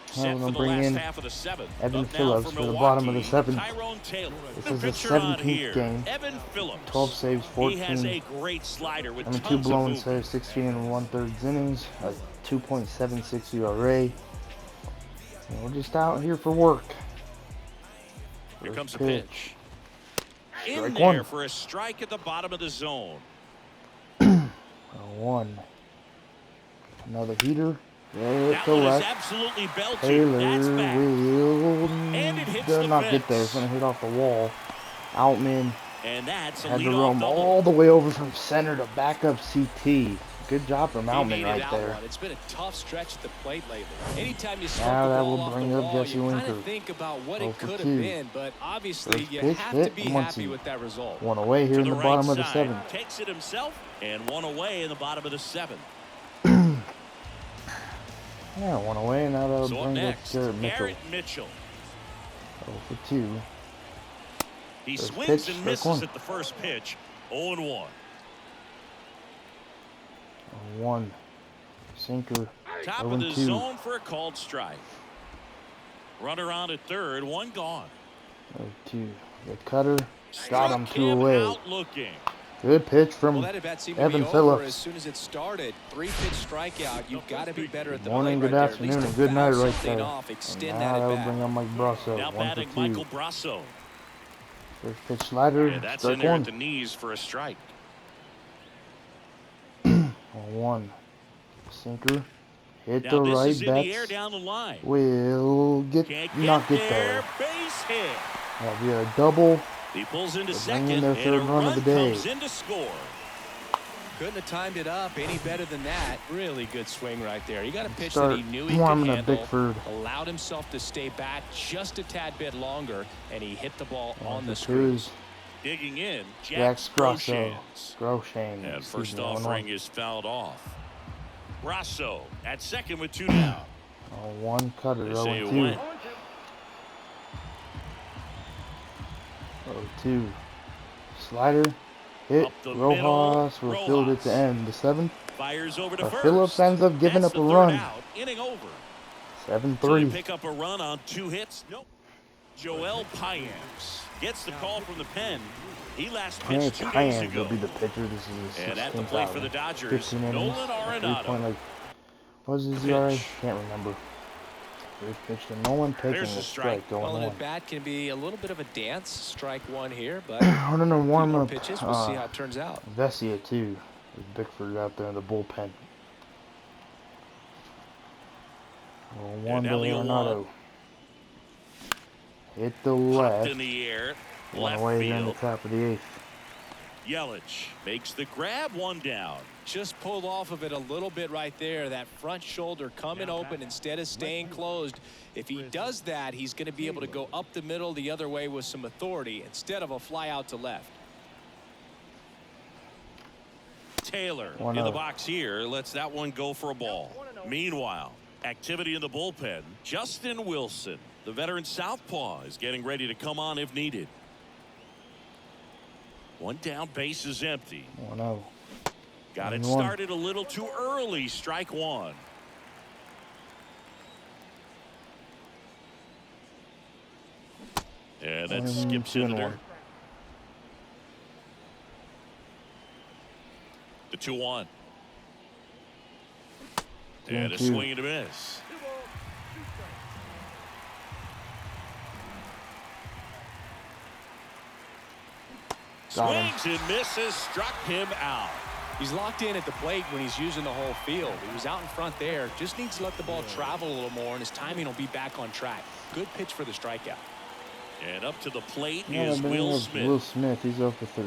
set we're for gonna the bring last in half of the 7th. Evan Up now Phillips for for the bottom of the Milwaukee, 7th. Tyrone Taylor. This The is the pitcher on 17th here, game. Evan Phillips. 12 saves, He has 14. a great slider with 2 tons of blown movement. saves, 16 and 1/3 innings, a 2.76 ERA. And we're just out here for work. Here First comes the pitch. In Strike there one. for a strike at the bottom of the zone. 1. Another heater. Right That to one is left. absolutely belted. Taylor That's back. will And it hits does the not fence. get there. It's going to hit off the wall. Outman And that's a had to leadoff roam double. all the way over from center to backup CT. Good job from He Outman made it right out there. one. It's been a tough stretch at the plate lately. Anytime you smoke Now the that ball will off bring the up wall, Jesse you kind Winker. of think about what 0 it for could 2. have been, but obviously First you pitch, have hit, to be and happy 1-2. with that result. 1 away here To in the right bottom of the side. 7th. Takes it himself, and 1 away in the bottom of the 7th. Yeah, 1 away. Now that'll So up bring up next, Garrett Mitchell. Garrett Mitchell. 0 for 2. He First swings pitch, and strike misses 1. at the first pitch. 0-1. 1. Sinker. Top of the 0-2. zone for a called strike. Runner on at third, 1 gone. 0-2. The cutter. Got him Struck 2 him away. out looking. Good pitch Well, from that at bat seemed to Evan be over Phillips. as soon as it started. 3-pitch strikeout. You've got to be better at the Morning, plate good right there. At afternoon, least and to good night foul right something there. off, And extend now that that'll at bring bat. up Mike Brasso. Now 1 batting for 2. Michael Brasso. First pitch slider. And that's Strike in there 1. at the knees for a strike. 1. Sinker. Hit Now the this right. is in the air Bets down the line. will Can't not get there. there. Base hit. That'll be a double. He pulls into They're second, bringing their and third a run of the day. comes in to score. Couldn't have timed it up any better than that. Really good swing right there. You got a pitch Start that he knew he could warming up handle. Bickford. Allowed himself to stay back just a tad bit longer, and he hit the ball 1 on the for 2. screws. Digging in, Jack Jack Grosso. Groshans. Groshane. And excuse first me, 1-1. offering is fouled off. Brasso at second with 2 down. 1 cutter. They say it 0-2. went. 0-2. Slider. Hit. Up the Rojas middle, will field it to Rojas. end the 7th. Fires over to But first. Phillips ends up giving That's up a the third run. out, inning over. 7-3. So they pick up a run on 2 hits. Nope. Joel Payams gets the call from the pen. He last pitched 2 days Payams ago. will be the pitcher. This is his And at the 16th plate for outing. the Dodgers, 15 innings. Nolan Arenado. Like, what was his The ERA? pitch. Can't remember. First pitch to Nolan, taking There's a the strike, strike. going Well, an on. at bat can be a little bit of a dance. Strike 1 here, but I'm gonna a few warm more up pitches. We'll see how it turns out. Vesia too. With Bickford out there in the bullpen. 1 to now the 0-1. Arenado. Hit the Popped left. in the air. 1 Left away here in the field. top of the 8th. Yelich makes the grab, 1 down. Just pulled off of it a little bit right there. That front shoulder coming open instead of staying closed. If he does that, he's going to be able to go up the middle the other way with some authority instead of a fly out to left. Taylor 1-0. in the box here lets that one go for a ball. Meanwhile, activity in the bullpen. Justin Wilson, the veteran southpaw, is getting ready to come on if needed. 1 down, base is empty. 1-0. Got it 1-1. started a little too early. Strike 1. And that skips 2-1. into there. The 2-1. And a 2-2. swing and a miss. Got him. Swings and misses. Struck him out. He's locked in at the plate when he's using the whole field. He was out in front there. Just needs to let the ball travel a little more, and his timing will be back on track. Good pitch for the strikeout. And up to the plate Yeah, is but Will it was Smith. Will Smith. He's 0 for 3.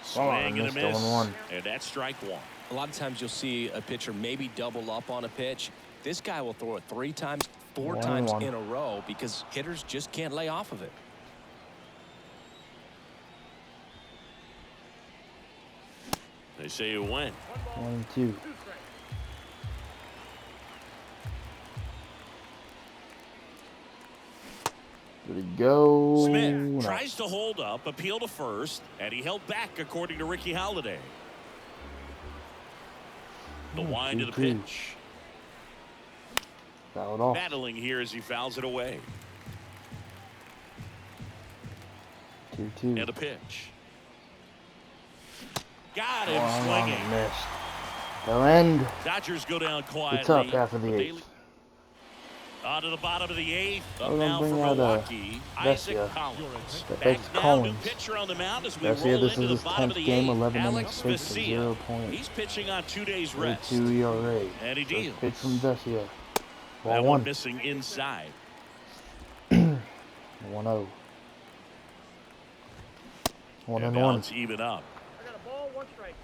Swing and a missed miss. 0-1. And that's strike 1. A lot of times you'll see a pitcher maybe double up on a pitch. This guy will throw it 3 times, 4 times 1-1. in a row because hitters just can't lay off of it. They say it went. 1-2. There we go. Smith No. tries to hold up, appeal to first, and he held back according to Ricky Holiday. The wind of the 2-2. pitch. Fouled off. Battling here as he fouls it away. 2-2. And a pitch. Got him Oh, swinging. missed. They'll end. Dodgers go down quietly. It's up after the 8th. On to the bottom of the 8th. Up We're gonna now for bring out, Milwaukee. Isaac Vesia. Collins. That Back makes now, new Collins. pitcher on the mound as we Vesia, roll this into is the his bottom 10th of the game, 8th. 11 innings, Alex 6 to Vesia. 0 points. He's pitching on 2 days rest. 2 ERA. And he First deals. pitch from Vesia. That Ball one 1. missing inside. 1-0. 1 And and now 1. it's even up. I got a ball, 1 strike.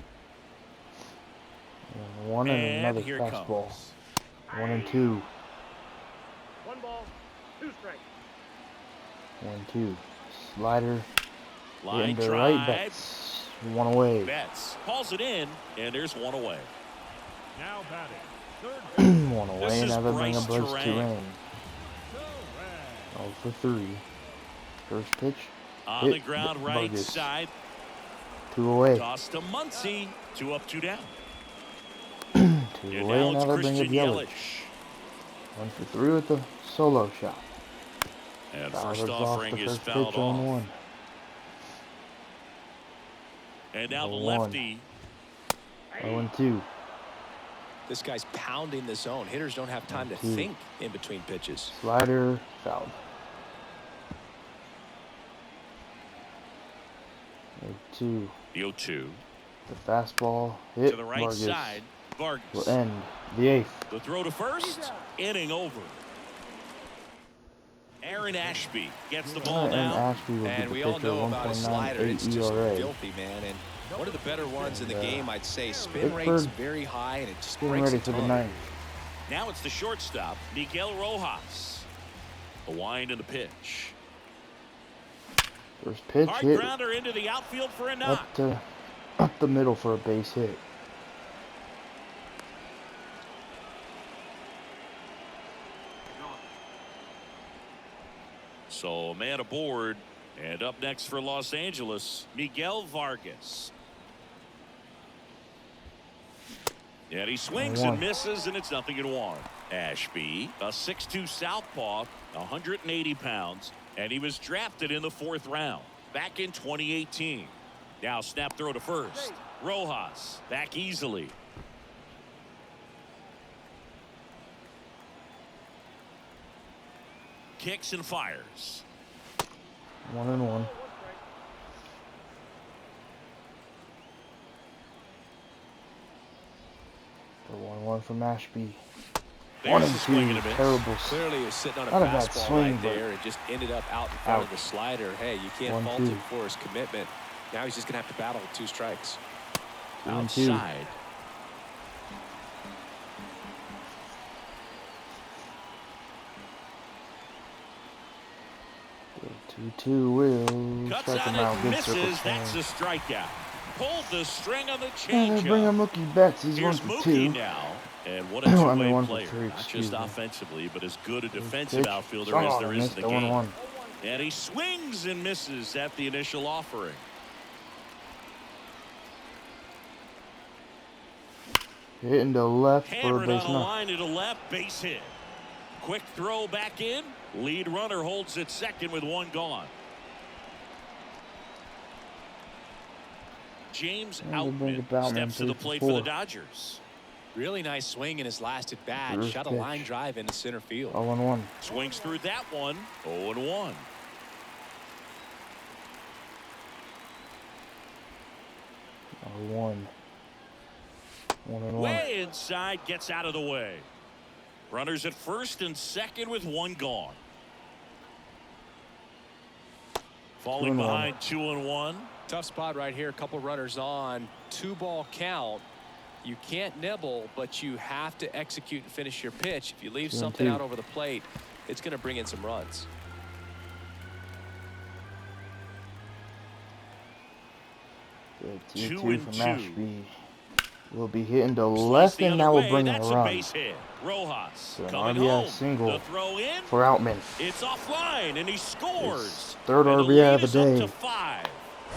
1 and And another here fastball. comes. 1 and 2. 1 ball, 2 strikes. 1-2. Slider. Line Into right. drive. Betts. 1 away. Betts calls it in, and there's 1 away. Now batting. Third 1 This away. is Now they're bringing Bryce Bryce Terang. Terang. 0 for 3. First pitch. On Hit the ground, right Burgess. side. 2 away. Toss to Muncy. 2 up, 2 down. 2 And away. now Now it's they're bringing Christian Yelich. Yelich. 1 for 3 with the solo shot. And Fowler's first off offering the is first fouled pitch on off. 1. And now the 1. lefty. 0 and 2. This guy's pounding the zone. Hitters don't have time to 2. think in between pitches. Slider. Fouled. 2. The 0-2. The fastball. Hit. To the right Vargas. side. Vargas. Will end the 8th. The throw to first. Inning over. Aaron Ashby gets the ball And now. Ashby will And get the we all pitcher. know about his slider. It's 1.98 just ERA. filthy, man. And one of the better ones in the game, I'd say. Spin Pickford rate's very high, and it just Getting breaks ready a for the ton. 9th. Now it's the shortstop, Miguel Rojas. The wind and the pitch. First pitch Hard hit grounder into the outfield for a knock. up the middle for a base hit. So man aboard. And up next for Los Angeles, Miguel Vargas. And he swings and 1. misses, and it's 0-1. Ashby, a 6'2 southpaw, 180 pounds, and he was drafted in the 4th round back in 2018. Now snap throw to first. Rojas back easily. Kicks and fires. 1 and 1. The 1-1 from Ashby. There's 1 the and swing 2. and a miss. Terrible. Clearly, he was sitting on a Not a bad fastball swing, right but there and just ended up out in front of the ouch. slider. Hey, you can't 1-2. fault him for his commitment. Now he's just going to have to battle with 2 strikes. 2 and 2. Outside. The 2-2 will Cuts strike him out out. and Good circle misses. That's swing. a strikeout. Pulled the string on the And they bring changeup. him Mookie Betts. He's 1 Here's for Mookie 2. now. And what a I two-way mean, 1 for player. 3, Not excuse just me. offensively, but as good a defensive Pitch. outfielder as there is missed in the the game. 1-1. And he swings and misses at the initial offering. Hitting to left for a Hammered base on a knock. line to the left, base hit. Quick throw back in. Lead runner holds at second with 1 gone. James And they bring Outman it Bauman, steps to the 3 for plate for the 4. Dodgers. Really nice swing in his last at bat. First Shot a pitch. line drive into center field. 0-1. Swings through that one. 0-1. Oh, 1. 1-1. Way inside, gets out of the way. Runners at first and second with 1 gone. Falling 2-1. behind 2-1. Tough spot right here. A couple runners on. 2-ball count. You can't nibble, but you have to execute and finish your pitch. If you leave 2-2. something out over the plate, it's going to bring in some runs. The 2-2 2-2. from Ashby. will be hitting to Slice left, the and other that will way. bring a That's a run. base hit. Rojas So an coming RBI home. single The throw in. for Outman. It's offline, and he His scores. third And the RBI lead of the is up day. to 5.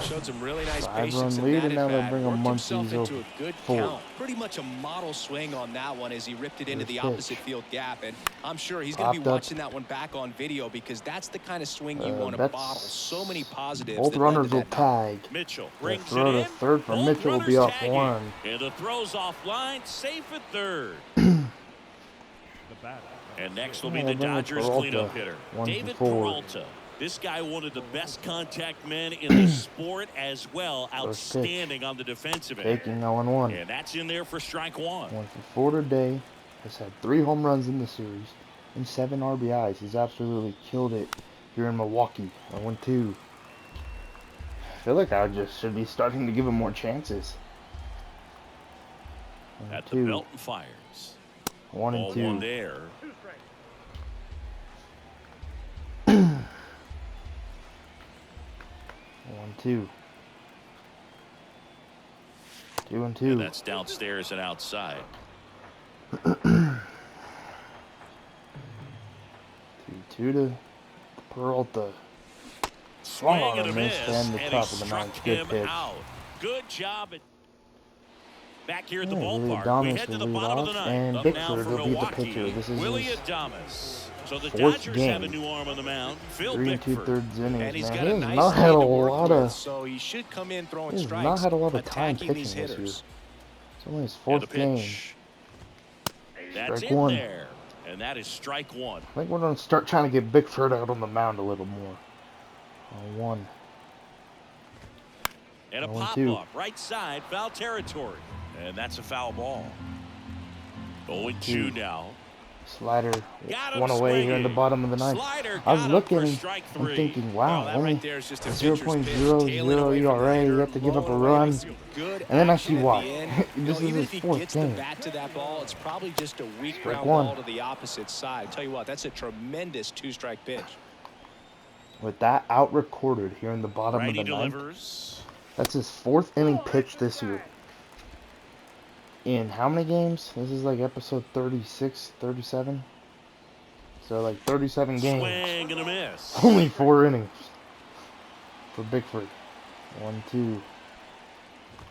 Showed some really nice 5-run patience in lead, that and now they'll at-bat. bring a Worked himself Muncies into over a good 4. count. Pretty much a model swing on that one as he ripped it into First the pitch. opposite field gap. And I'm sure he's going to be Popped up. watching that one back on video because that's the kind of swing you want to That's bottle. So many positives both that led to runners will that knock. tag. Mitchell The brings it throw to in. third for Both Mitchell will be runners off tagging. 1. And the throw's offline, safe at third. The batter. And next will be Yeah, the bring up Dodgers Peralta. cleanup hitter, 1 for David 4. Peralta. This guy, one of the best contact men in the sport as well. Outstanding on the defensive end. Taking 0-1. And that's in there for strike 1. 1 for 4 today. Has had 3 home runs in the series and 7 RBIs. He's absolutely killed it here in Milwaukee. 0-2. I feel like I just should be starting to give him more chances. At the belt and fires. 1 and Ball 2. 1 there. 2 strikes. 1-2. 2 and 2. And that's downstairs and outside. 2-2 to Peralta. Swung on and a a miss miss, to end the and top he of the struck ninth. Good him pitch. out. Good job back here at the Yeah, Willie ballpark. We Adames head to will the lead bottom of off, the and ninth. Up now Bickford for will be the Milwaukee, pitcher. This is Willie his Adames. So the 4th Dodgers game. have a new arm on the mound, Phil 3 Bickford. 2/3 innings, And he's man. got He a has nice not had lead a to work lot with, of. so he should come in throwing He has strikes. not had a lot of time attacking pitching these this year. hitters. It's only his And the 4th game. pitch. That's Strike in 1. there. And that is strike 1. I think we're going to start trying to get Bickford out on the mound a little more. 1. And a 0-2. pop-up, right side, foul territory. And that's a foul ball. 0-2 now. Slider Got him 1 away here in the swinging. bottom of the ninth. Slider I was got him looking for and strike 3. thinking, wow, that only right there is just a 0.00 ERA. You have to give up a run. And then I see why. This is even his if he 4th gets the game. bat to that ball, it's probably just a weak Strike ground 1. ball to the opposite side. Tell you what, that's a tremendous 2-strike pitch. With that out recorded here in the bottom Righty of the ninth. delivers. That's his 4th inning pitch this year. In how many games? This is like episode 36, 37. So like 37 games. Swing and a miss. Only 4 innings for Bickford. 1-2.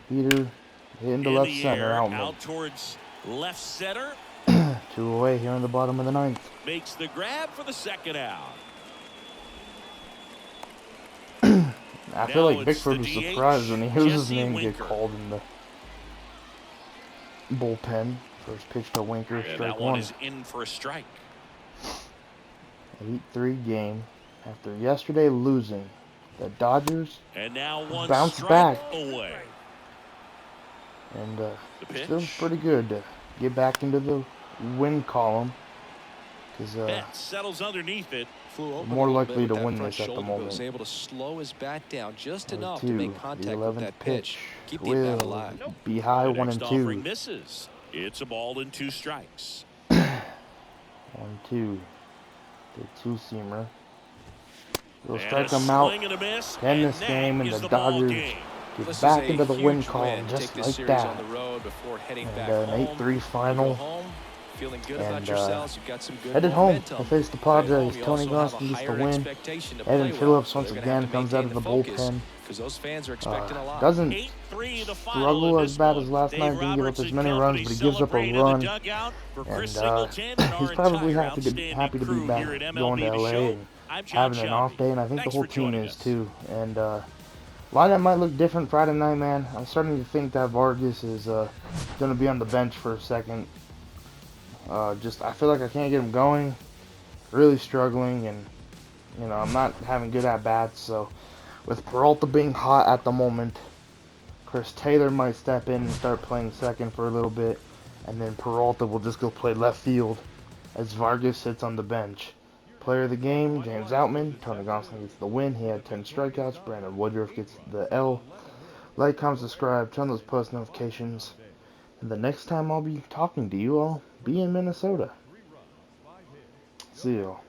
Peter hitting to In left the center. air, Outman. out towards left center. 2 away here in the bottom of the ninth. Makes the grab for the second out. I feel Now like it's Bickford the was DH, surprised when he heard his Jesse name Winker. get called in the bullpen. First pitch to Winker, And strike that one 1. is in for a strike. 8-3 game. After yesterday losing, the Dodgers And now one bounced strike back. away. And The still pitch. pretty good to get back into the win column. Because Betts settles underneath it. Flew open more a little likely bit to with that win front this at the shoulder, but was moment. able to slow his bat down just 0-2, enough to make the contact with 11th that pitch. Keep the bat will alive. be high. The 1 next and offering 2. misses. It's a ball and 2 strikes. 1-2. The 2-seamer. They'll And strike a him out. swing and a miss, End and this that game, and is the ball Dodgers game. get This back is a into the win huge column win. just Take this like series that. on the road before heading And back an home. 8-3 You go final. home, feeling good And, about yourselves. You've got some good Headed home momentum. to face the At home, Padres. you Tony also have a Gonsolin gets the higher win. expectation to Evan play well, Phillips so once they're gonna have again to comes out of maintain the focus bullpen. because those fans are expecting a lot. Doesn't 8-3 the final struggle in as this bad one. as last Dave night. Didn't give up Roberts as and many company runs, but he gives up a celebrate in the run. dugout for Chris And Singleton and he's our probably entire happy to outstanding be crew back here at going MLB to The LA Show. and I'm John having an off Shelby. day, and I think Thanks the whole for team joining is us. too. And lineup might look different Friday night, man. I'm starting to think that Vargas is going to be on the bench for a second. I feel like I can't get him going. Really struggling, and I'm not having good at bats. So with Peralta being hot at the moment, Chris Taylor might step in and start playing second for a little bit, and then Peralta will just go play left field as Vargas sits on the bench. Player of the game, James Outman. Tony Gonsolin gets the win. He had 10 strikeouts. Brandon Woodruff gets the L. Like, comment, subscribe, turn those post notifications. And the next time I'll be talking to you, I'll be in Minnesota. See y'all.